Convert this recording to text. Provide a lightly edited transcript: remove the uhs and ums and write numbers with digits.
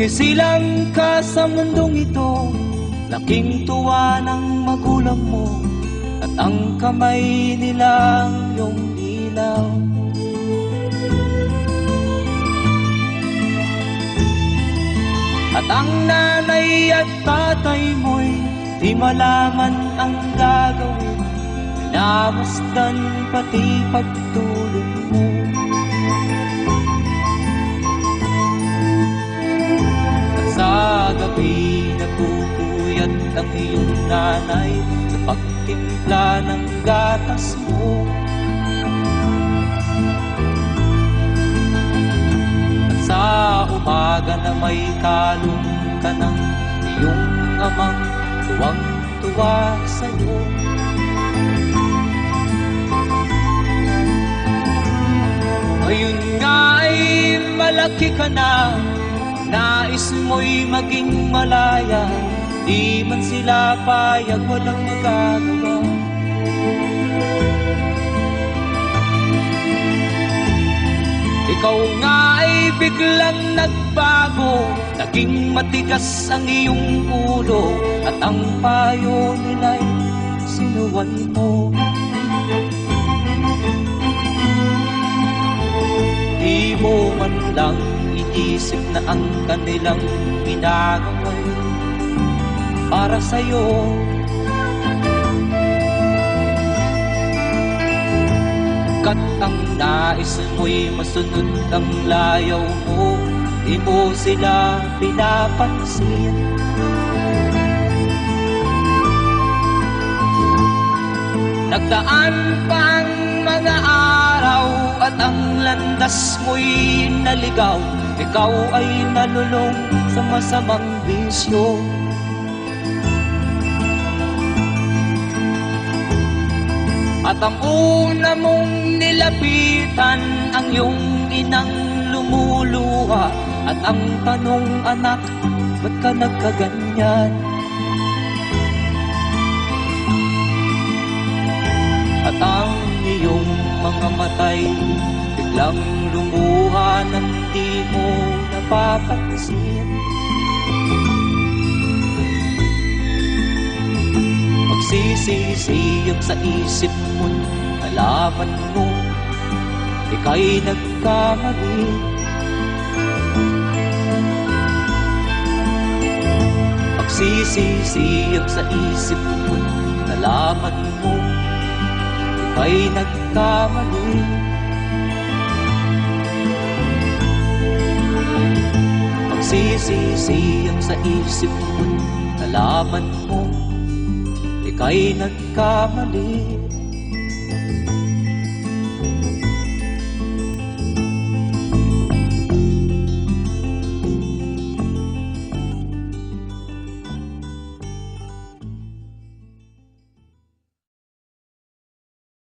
Sumisilang ka sa mundong ito, laking tuwa ng magulang mo, at ang kamay nilang iyong ilaw. At ang nanay at tatay mo'y di malaman ang gagawin, pinamasdan pati pagtulog mo. At sa gabi nagpupuyat ang iyong nanay sa pagtimpla ng gatas mo. At sa umaga na may kalong ka ng iyong amang tuwang-tuwa sa'yo. Ngayon nga ay malaki ka na, nais mo'y maging malaya, di man sila payag, walang magagawa. Ikaw nga ay biglang nagbago, naging matigas ang iyong ulo, at ang payo nila'y sinuway mo. Di mo man lang iisip na ang kanilang ginagawa'y para sa'yo. Kat ang nais mo'y masunod ang layaw mo, di mo sila pinapansin. Nagdaan pa ang mga araw at ang landas mo'y naligaw, ikaw ay nalulong sa masamang bisyo. At ang una mong nilapitan ang iyong inang lumuluha, at ang tanong, anak, ba't ka nagkaganyan? At ang iyong mga matay biglang lumuha nang di mo napapansin. Magsisisiyag sa isip mo, nalaman mo ika'y nagkamali. Magsisisiyag sa isip mo, nalaman mo ika'y nagkamali. Magsisisiyag sa isip mo, nalaman mo ika'y nagkamali.